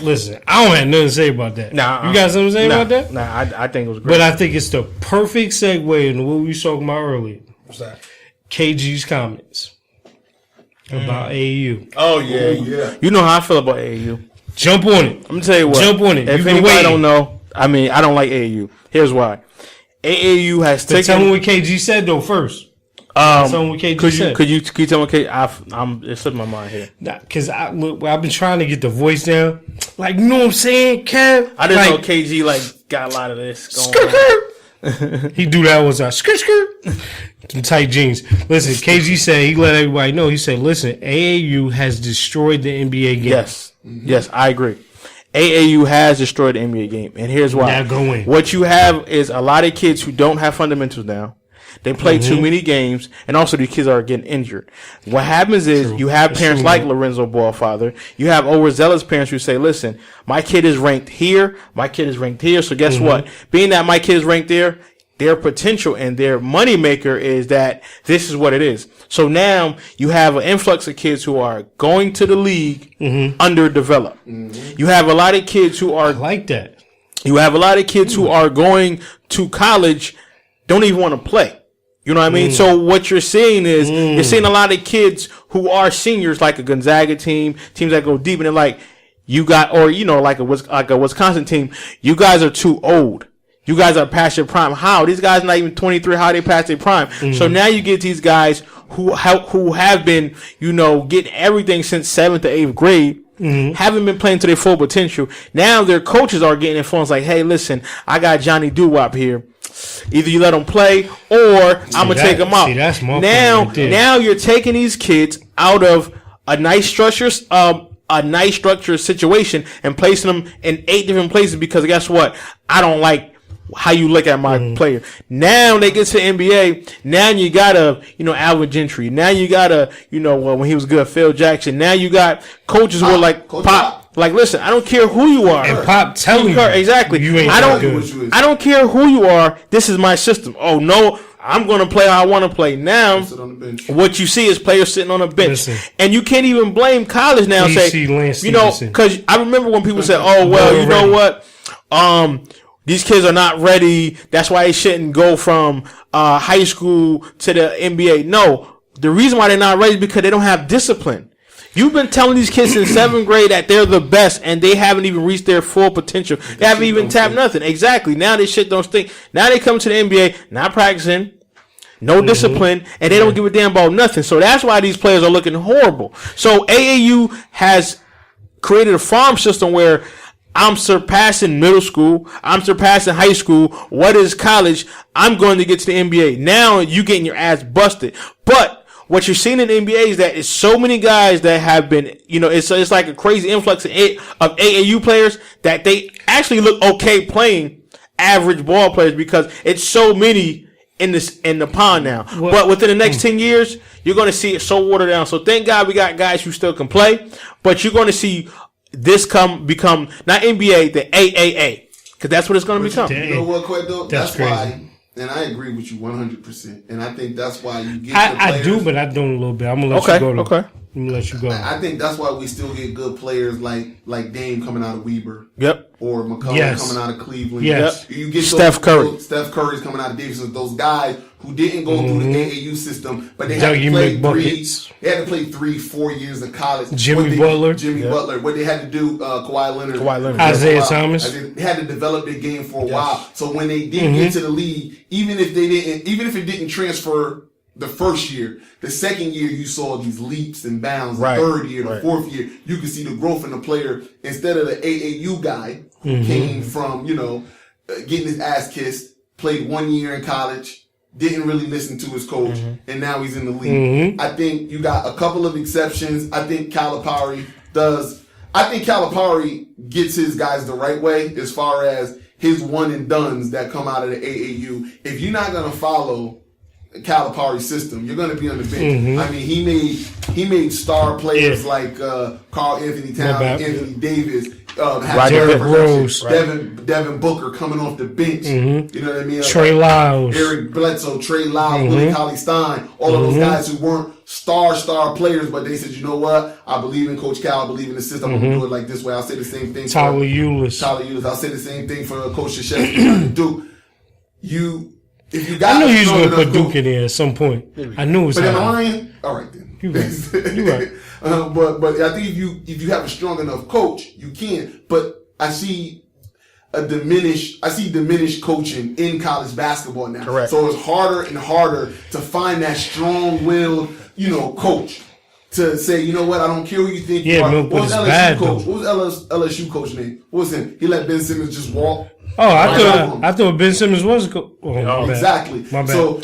Listen, I don't have nothing to say about that. Nah, you got something to say about that? Nah, I think it was great. But I think it's the perfect segue into what we were talking about earlier. What's that? KG's comments about AAU. Oh, yeah. You know how I feel about AAU. Jump on it. I'm going to tell you what. Jump on it. If anybody don't know, I mean, I don't like AAU. Here's why. AAU has taken... Tell me what KG said, though, first. Tell me what KG said. Could you tell me what KG... It slipped my mind here. Nah, because I've been trying to get the voice down. Like, you know what I'm saying, Kev? I didn't know KG, got a lot of this going on. He do that was skirt. Some tight jeans. Listen, KG said, he let everybody know. He said, listen, AAU has destroyed the NBA game. Yes. Yes, I agree. AAU has destroyed the NBA game. And here's why. Now go in. What you have is a lot of kids who don't have fundamentals now. They play too many games, and also these kids are getting injured. What happens is you have parents like Lorenzo Ballfather. You have overzealous parents who say, listen, my kid is ranked here, my kid is ranked here. So guess what? Being that my kid is ranked there, their potential and their moneymaker is that this is what it is. So now you have an influx of kids who are going to the league underdeveloped. You have a lot of kids who are... I like that. You have a lot of kids who are going to college, don't even want to play. You know what I mean? So what you're seeing is you're seeing a lot of kids who are seniors, like a Gonzaga teams that go deep, and they're like, you got, or like a Wisconsin team, you guys are too old. You guys are past your prime. How? These guys not even 23. How they past their prime? So now you get these guys who have been, getting everything since 7th to 8th grade. Haven't been playing to their full potential. Now their coaches are getting influenced like, hey, listen, I got Johnny Doo-Wop here. Either you let them play or I'm gonna take them out. See, that's my now you're taking these kids out of a nice structure situation and placing them in 8 different places because guess what? I don't like how you look at my player. Now they get to the NBA. Now you got Alvin Gentry. Now you got when he was good, Phil Jackson. Now you got coaches who are like Pop. Like, listen, I don't care who you are. And Pop telling you. Exactly. You ain't I don't care who you are. This is my system. Oh, no, I'm going to play how I want to play. Now, what you see is players sitting on a bench. Listen, and you can't even blame college now. Because I remember when people said, oh, well, you know what? These kids are not ready. That's why they shouldn't go from high school to the NBA. No, the reason why they're not ready is because they don't have discipline. You've been telling these kids in 7th grade that they're the best, and they haven't even reached their full potential. They haven't even tapped nothing. Exactly. Now this shit don't stink. Now they come to the NBA, not practicing, no discipline, and they don't give a damn about nothing. So that's why these players are looking horrible. So AAU has created a farm system where I'm surpassing middle school. I'm surpassing high school. What is college? I'm going to get to the NBA. Now you getting your ass busted. But what you're seeing in the NBA is that it's so many guys that have been, it's like a crazy influx of AAU players that they actually look okay playing average ball players because it's so many in the pond now. But within the next 10 years, you're going to see it so watered down. So thank God we got guys who still can play, but you're going to see this become not NBA, the AAA, because that's what it's going to become. You know what, Quedo? That's crazy. Why. And I agree with you 100%. And I think that's why you get I do, but I don't a little bit. I'm going to let you go. Okay. I'm going to let you go. I think that's why we still get good players like Dame coming out of Weber. Yep. Or McCollum coming out of Cleveland. Yes. You get Steph Curry. Steph Curry's coming out of Davidson. Those guys who didn't go through the AAU system, but they had to play 3-4 years of college. Jimmy Butler. What they had to do, Kawhi Leonard. Isaiah Thomas. They had to develop their game for a while. So when they did get to the league, even if it didn't transfer the first year, the second year you saw these leaps and bounds. The third year, the fourth year, you could see the growth in the player instead of the AAU guy who came from, getting his ass kissed, played 1 year in college, didn't really listen to his coach, and now he's in the league. I think you got a couple of exceptions. I think Calipari gets his guys the right way as far as his one and dones that come out of the AAU. If you're not going to follow Calipari system, you're going to be on the bench. I mean, he made star players like Carl Anthony Towns, Anthony Davis, Devin Booker coming off the bench. You know what I mean? Trey Lyles, Eric Bledsoe, Trey Lyles, Willie Cauley-Stein, all of those guys who weren't star players, but they said, you know what? I believe in Coach Cal. I believe in the system. I'm going to do it like this way. I'll say the same thing. Tyler Ulis. I'll say the same thing for Coach Krzyzewski. Duke. If you got I knew he was going to put Duke in there at some point. I knew it was. But am I lying? All right then. You're right. But I think if you have a strong enough coach, you can. But I see diminished coaching in college basketball now. Correct. So it's harder and harder to find that strong-willed, coach to say, you know what, I don't care who you think you are. What was LSU coach? What was LSU coach name? What was him? He let Ben Simmons just walk. Oh, I thought Ben Simmons was a coach. Oh, exactly. My bad. So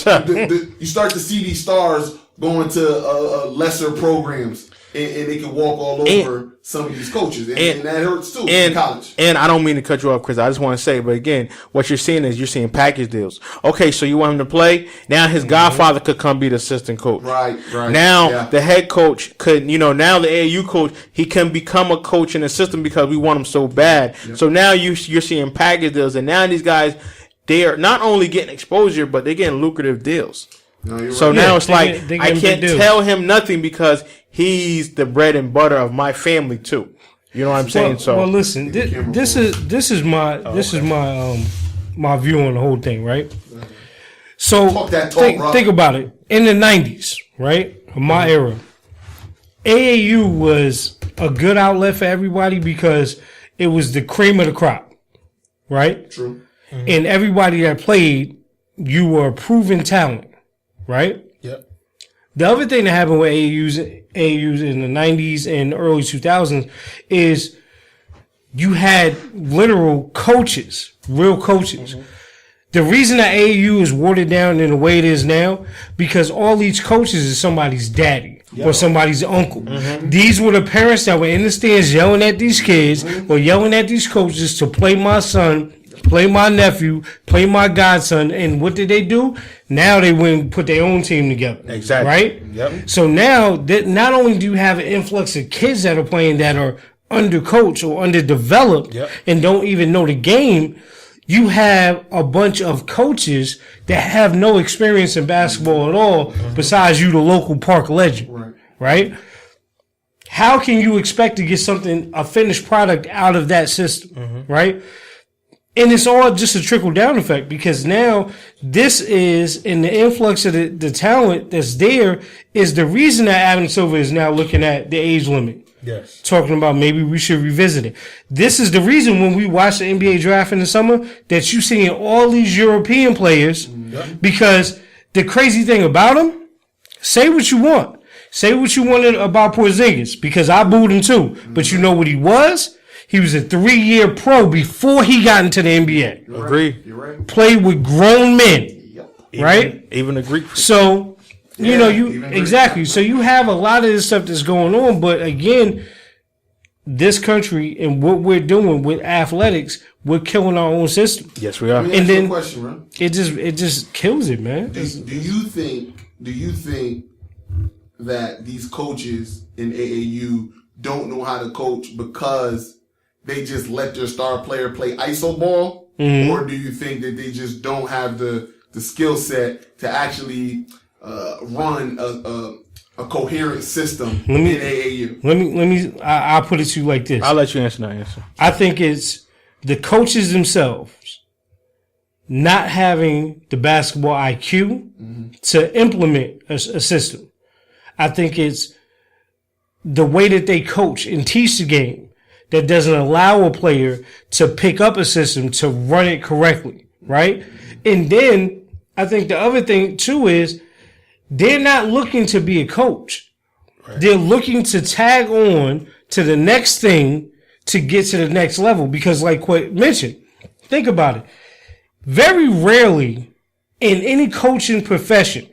you start to see these stars going to lesser programs, and they can walk all over some of these coaches, and that hurts too in college. And I don't mean to cut you off, Chris. I just want to say, but again, what you're seeing package deals. Okay, so you want him to play. Now his godfather could come be the assistant coach. Right. Now the head coach could, now the AAU coach, he can become a coach in the system because we want him so bad. Yep. So now you're seeing package deals, and now these guys, they are not only getting exposure, but they're getting lucrative deals. No, so right. now it's like I can't tell him nothing because he's the bread and butter of my family too. You know what I'm saying? Well, listen, this is my my view on the whole thing, right? So think about it. In the 90s, right, my era, AAU was a good outlet for everybody because it was the cream of the crop, right? True. And everybody that played, you were a proven talent. Right? Yep. The other thing that happened with AAUs in the 90s and early 2000s is you had literal coaches, real coaches. The reason that AAU is watered down in the way it is now, because all these coaches is somebody's daddy or somebody's uncle. These were the parents that were in the stands yelling at these kids or yelling at these coaches to play my son, play my nephew, play my godson, and what did they do? Now they went and put their own team together. Exactly. Right? Yep. So now, not only do you have an influx of kids that are playing that are undercoached or underdeveloped and don't even know the game, you have a bunch of coaches that have no experience in basketball at all besides you, the local park legend. Right? How can you expect to get a finished product out of that system? Right? And it's all just a trickle-down effect because now this is, in the influx of the talent that's there, is the reason that Adam Silver is now looking at the age limit. Yes. Talking about maybe we should revisit it. This is the reason when we watch the NBA draft in the summer that you're seeing all these European players because the crazy thing about them, say what you want. Say what you wanted about Porzingis because I booed him too. But you know what he was? He was a 3-year pro before he got into the NBA. Agree. You're right. Played with grown men, right? Even a Greek. So, exactly. So you have a lot of this stuff that's going on. But again, this country and what we're doing with athletics, we're killing our own system. Yes, we are. And then question, man. It just kills it, man. Do you think that these coaches in AAU don't know how to coach because they just let their star player play iso ball, or do you think that they just don't have the skill set to actually run a coherent system in AAU? I'll put it to you like this. I'll let you answer that answer. I think it's the coaches themselves not having the basketball IQ to implement a system. I think it's the way that they coach and teach the game that doesn't allow a player to pick up a system to run it correctly, right? And then I think the other thing too is they're not looking to be a coach. Right. They're looking to tag on to the next thing to get to the next level because like what mentioned, think about it. Very rarely in any coaching profession,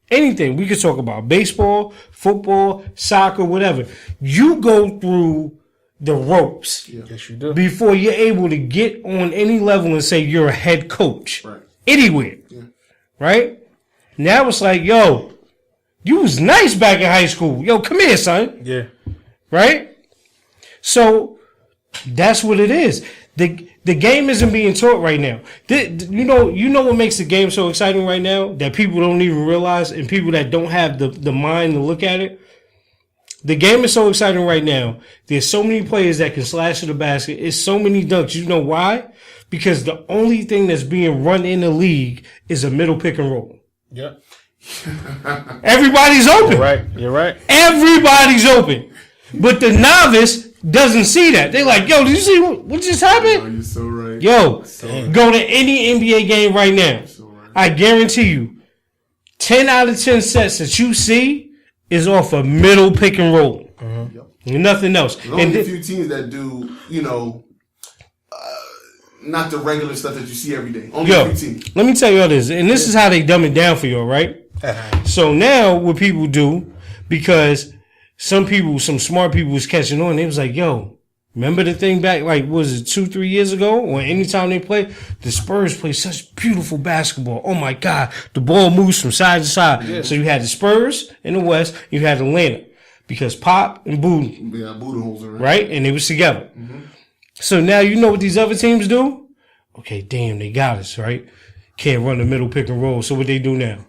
anything we could talk about, baseball, football, soccer, whatever, you go through the ropes Yes, you do. before you're able to get on any level and say you're a head coach anywhere, right? Now it's like, yo, you was nice back in high school. Yo, come here, son. Yeah. Right? So that's what it is. The game isn't being taught right now. You know what makes the game so exciting right now that people don't even realize, and people that don't have the mind to look at it. The game is so exciting right now. There's so many players that can slash to the basket. It's so many dunks. You know why? Because the only thing that's being run in the league is a middle pick and roll. Yeah. Everybody's open. You're right. Everybody's open. But the novice doesn't see that. They're like, yo, did you see what just happened? Oh, you're so right. Yo, go to any NBA game right now. So right. I guarantee you, 10 out of 10 sets that you see is off a middle pick and roll. Mm-hmm. Yep. Nothing else. There's only a few teams that do, not the regular stuff that you see every day. Only a few teams. Let me tell you all this, and this is how they dumb it down for you, right? So now what people do, because some smart people was catching on, they was like, yo, remember the thing back, like, was it 2-3 years ago? Or anytime they play, the Spurs play such beautiful basketball. Oh my God. The ball moves from side to side. Yeah. So you had the Spurs in the West, you had Atlanta. Because Pop and Budenholzer. Yeah, Budenholzer, right? And they was together. Mm-hmm. So now you know what these other teams do? Okay, damn, they got us, right? Can't run the middle pick and roll. So what they do now?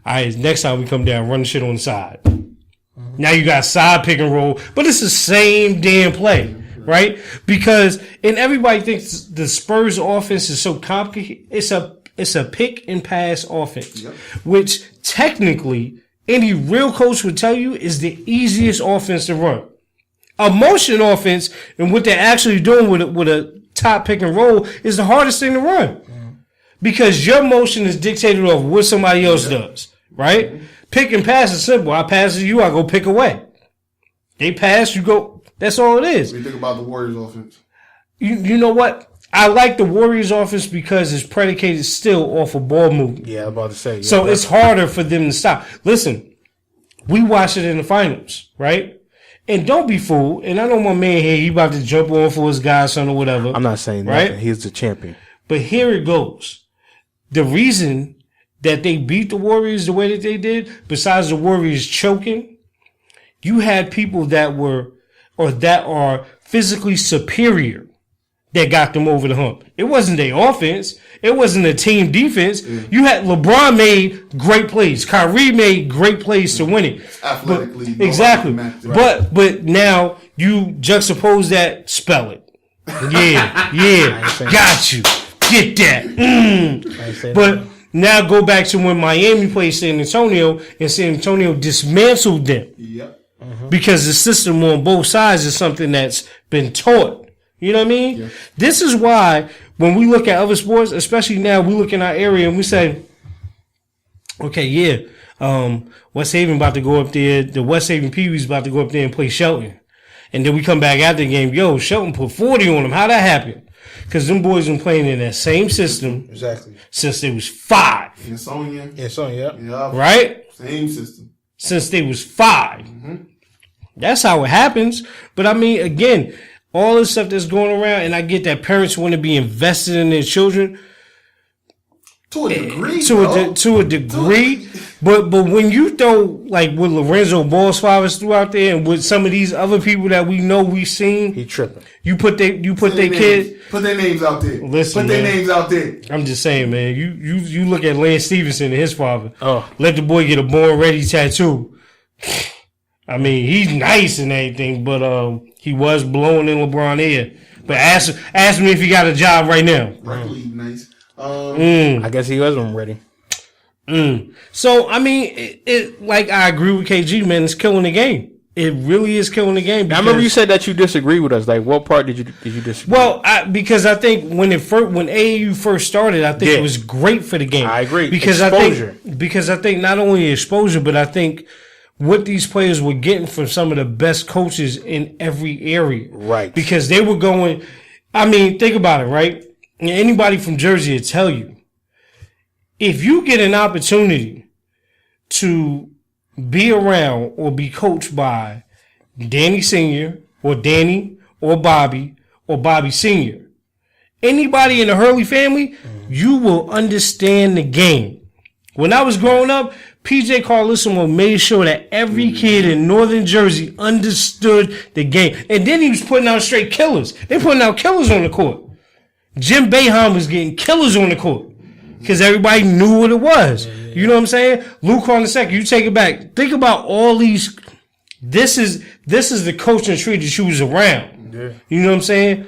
All right, next time we come down, run the shit on the side. Mm-hmm. Now you got side pick and roll, but it's the same damn play, right? Because, and everybody thinks the Spurs offense is so complicated. It's a pick and pass offense, which technically any real coach would tell you is the easiest offense to run. A motion offense and what they're actually doing with a top pick and roll is the hardest thing to run. Mm-hmm. Because your motion is dictated off what somebody else does, right? Mm-hmm. Pick and pass is simple. I pass to you, I go pick away. They pass, you go. That's all it is. What do you think about the Warriors offense? You know what? I like the Warriors offense because it's predicated still off of ball movement. Yeah, I was about to say. Yeah, so it's harder for them to stop. Listen, we watched it in the finals, right? And don't be fooled. And I know my man here, he about to jump on for his godson or whatever. I'm not saying right? Nothing. He's the champion. But here it goes. The reason that they beat the Warriors the way that they did, besides the Warriors choking, you had people that were or that are physically superior that got them over the hump. It wasn't their offense. It wasn't a team defense. Mm. You had LeBron made great plays. Kyrie made great plays to win it. Athletically. Exactly. But now you juxtapose that, spell it. Yeah, got you. Get that. But now go back to when Miami played San Antonio and San Antonio dismantled them. Yep. Mm-hmm. Because the system on both sides is something that's been taught. You know what I mean? Yeah. This is why when we look at other sports, especially now, we look in our area and we say, okay, yeah, West Haven about to go up there. The West Haven Pee-wee's about to go up there and play Shelton. And then we come back after the game, yo, Shelton put 40 on them. How'd that happen? Because them boys been playing in that same system since they was 5. In Sonya. Yeah. Right? Same system. Since they was 5. Mm-hmm. That's how it happens. But I mean, again, all this stuff that's going around, and I get that parents want to be invested in their children. To a degree, to a degree. But when you throw, like, what Lorenzo Ball's fathers threw out there and with some of these other people that we know we've seen. He tripping. You put their kid. Put their names out there. Listen, put their names out there. I'm just saying, man. You look at Lance Stevenson and his father. Oh. Let the boy get a born ready tattoo. I mean, he's nice and everything, but he was blowing in LeBron ear. But ask me if he got a job right now. Really nice. I guess he wasn't ready. So I mean, it like I agree with KG, man. It's killing the game. It really is killing the game. I remember you said that you disagree with us. Like, what part did you disagree? Well, because I think when AAU first started, I think it was great for the game. I agree. Because I think not only exposure, but I think what these players were getting from some of the best coaches in every area. Right. Because they were going, I mean, think about it, right? Anybody from Jersey will tell you, if you get an opportunity to be around or be coached by Danny Sr. or Danny or Bobby Sr., anybody in the Hurley family, you will understand the game When I was growing up, PJ Carlissimo made sure that every kid in Northern Jersey understood the game. And then he was putting out straight killers. They putting out killers on the court. Jim Boeheim was getting killers on the court because everybody knew what it was. You know what I'm saying? Luke on the second, you take it back. Think about all these. This is the coaching tree that you was around. Yeah. You know what I'm saying?